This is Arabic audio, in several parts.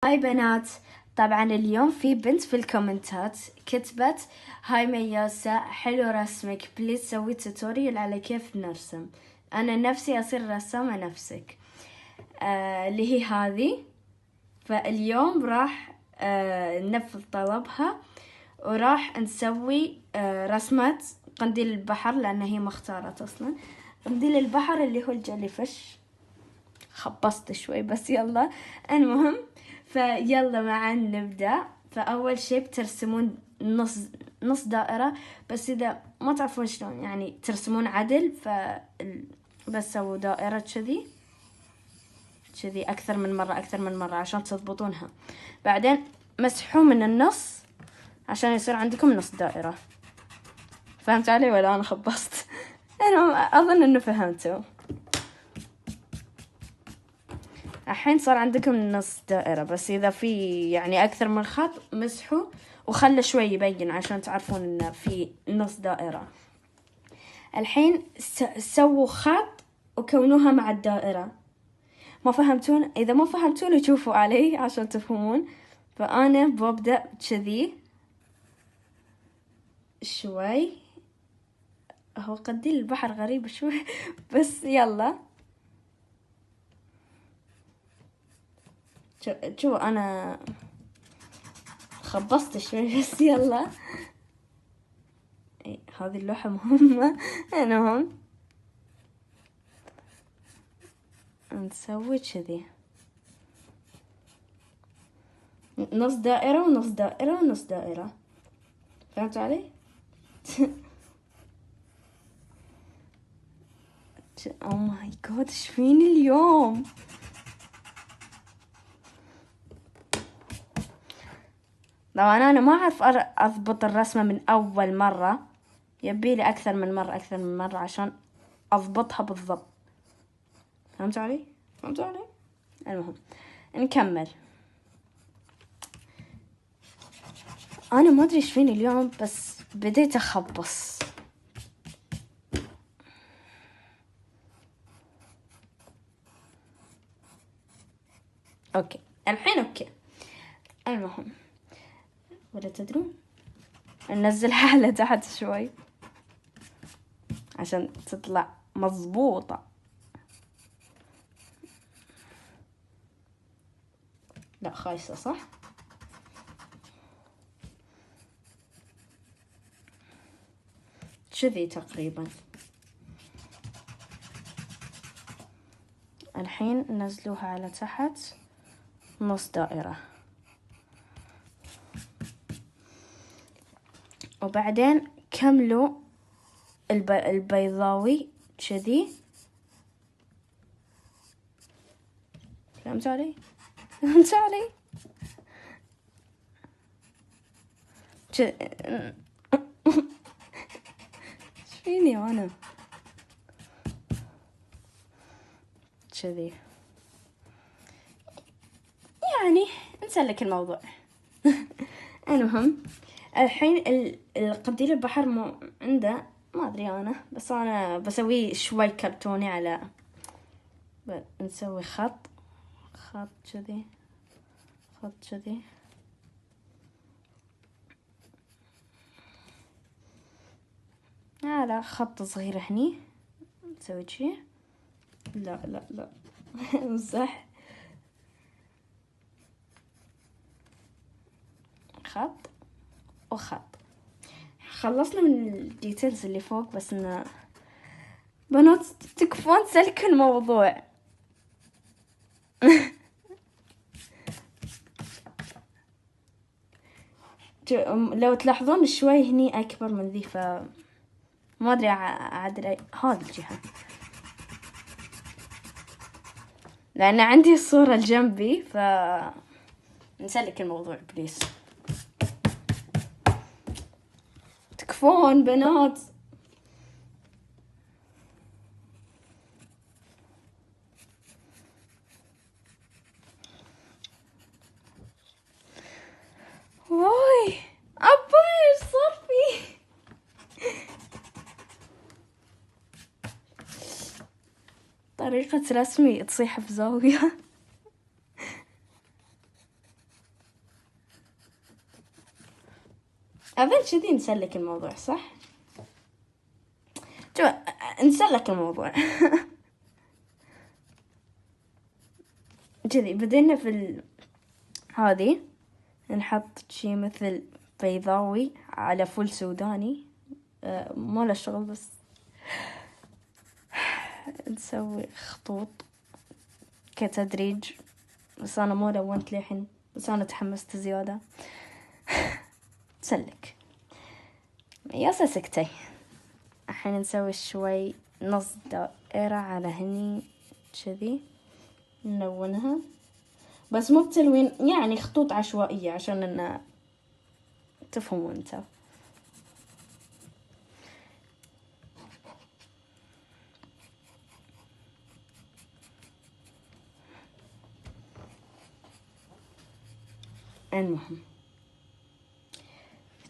هاي بنات. طبعا اليوم في بنت في الكومنتات كتبت: هاي مياسة، حلو رسمك، بليز سوي توتوريال على كيف نرسم. انا نفسي اصير رسامة نفسك. اللي هي هذه. فاليوم راح ننفذ طلبها وراح نسوي رسمة قنديل البحر، لان هي ما اختارت اصلا قنديل البحر اللي هو الجليفش. خبصت شوي بس يلا. المهم فيلا معا نبدأ. فأول شي بترسمون نص دائرة، بس إذا ما تعرفون شلون يعني ترسمون عدل بس سووا دائرة كذي أكثر من مرة عشان تضبطونها. بعدين مسحوا من النص عشان يصير عندكم نص دائرة. فهمت علي ولا أنا خبصت؟ أنا أظن إنه فهمتوا. الحين صار عندكم نص دائرة، بس إذا في يعني أكثر من خط مسحوا وخلى شوي يبين عشان تعرفون إن في نص دائرة. الحين سووا خط وكونوها مع الدائرة. ما فهمتون؟ إذا ما فهمتون شوفوا علي عشان تفهمون. فأنا ببدأ كذي شوي. هو قنديل البحر غريب شوي بس يلا. شو أنا خبصت شوي بس يلا. هذه اللوحة مهمة. المهم نسوي كذي نص دائرة ونص دائرة ونص دائرة. فهمت علي؟ او ماي جاد، ايش فيني اليوم؟ طبعا انا ما اعرف اضبط الرسمة من اول مرة، يبيلي اكثر من مرة عشان اضبطها بالضبط. فهمت علي؟ المهم نكمل. انا ما ادري ايش فيني اليوم، بس بديت اخبص. اوكي الحين اوكي. المهم ولا تدرون ننزلها على تحت شوي عشان تطلع مضبوطة. لا خايسة صح؟ كذي تقريبا. الحين نزلوها على تحت نص دائرة، وبعدين كملوا البيضاوي كذي. فهمت علي؟ ايش فيني انا كذي؟ يعني نسلك الموضوع. المهم الحين القنديل البحر عنده ما ادري انا، بس انا بسويه شوي كرتوني على نسوي خط كذي، خط كذي. لا خط صغير هني نسوي شي. لا مزح. خط وخط. خلصنا من الديتيلز اللي فوق، بس انه بنات تكفون سلك الموضوع. لو تلاحظون شوي هني اكبر من ذي، ما ادري اعدل هذه الجهة، لان عندي الصورة الجنبي. نسلك الموضوع بليز. تكفون بنات. واي ابا ايش صار فيه؟ طريقة رسمي تصيح في زاوية. أظن كذي نسلك الموضوع صح؟ شوف نسلك الموضوع. كذي بدينا في هذه نحط شي مثل بيضاوي على فول سوداني، ما له شغل، بس نسوي خطوط كتدريج. بس أنا ما لونت للحين، بس أنا تحمست زيادة. تسلك ياسا سكتي. الحين نسوي شوي نص دائرة على هني كذي، نلونها بس مو بتلوين، يعني خطوط عشوائية عشان إن تفهموا انتو. المهم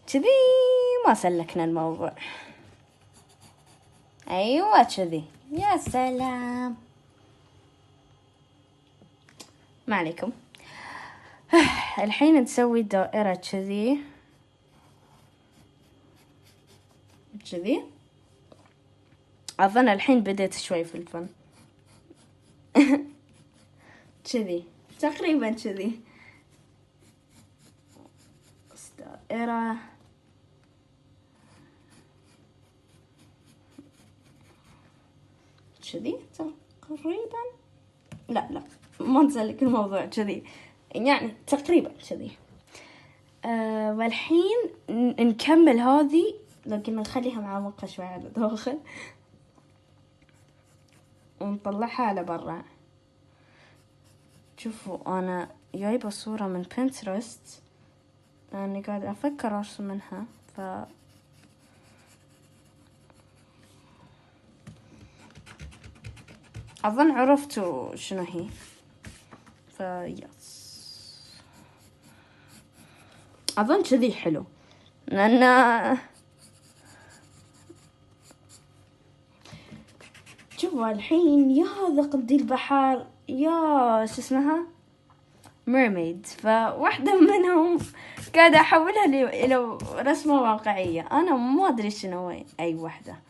كذي ما سلكنا الموضوع. أيوة كذي، يا سلام. ما عليكم. الحين نسوي دائرة كذي كذي. أظن الحين بديت شوي في الفن. كذي تقريبا كذي دائرة. كذي تقريبا. لا ما نسلك الموضوع كذي، يعني تقريبا كذي. والحين نكمل هذه، لكن نخليها معمقة شوي على داخل ونطلعها على برا. شوفوا أنا جايبة صورة من بنترست لأني قاعدة أفكر أرسم منها، أظن عرفتوا شنو هي. يس أظن كذي حلو، لأن شوفوا الحين يا هذا قدي البحر يا شو اسمها ميرميد، فواحدة منهم قاعدة أحولها إلى رسمة واقعية. أنا ما أدري شنو أي واحدة.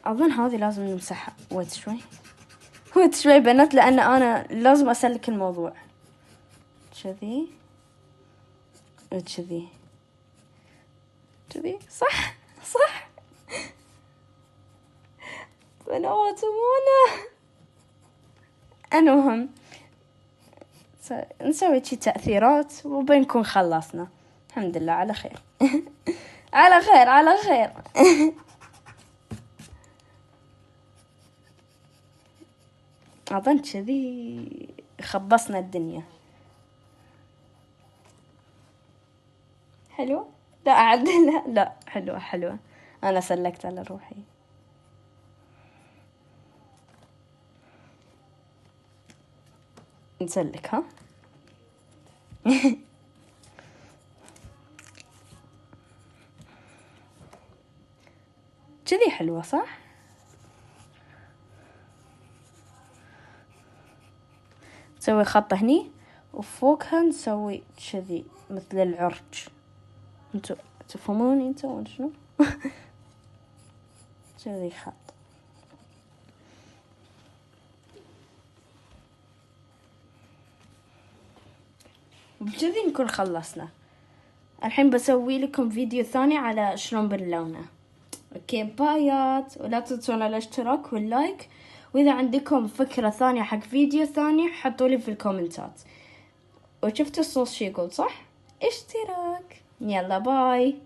أظن هذه لازم نمسحها. ويت شوي بنات، لأن أنا لازم أسلك الموضوع. كذي وكذي كذي صح بنات مونا. المهم نسوي شي تأثيرات وبنكون خلصنا. الحمد لله على خير. على خير. أظن كذي خبصنا الدنيا. حلو؟ لا أعدلها. لا حلوة. أنا سلكت على روحي. نسلك ها. كذي حلوة صح؟ نسوي خط هني وفوقها نسوي كذي مثل العرج. انتو تفهموني انتو شنو؟ كذي خط. بكذي نكون خلصنا. الحين بسوي لكم فيديو ثاني على شلون بنلونه. اوكي بايات، ولا تنسون الاشتراك واللايك، واذا عندكم فكرة ثانية حق فيديو ثاني حطولي في الكومنتات. وشفتوا الصوص شي يقول صح؟ اشتراك. يلا باي.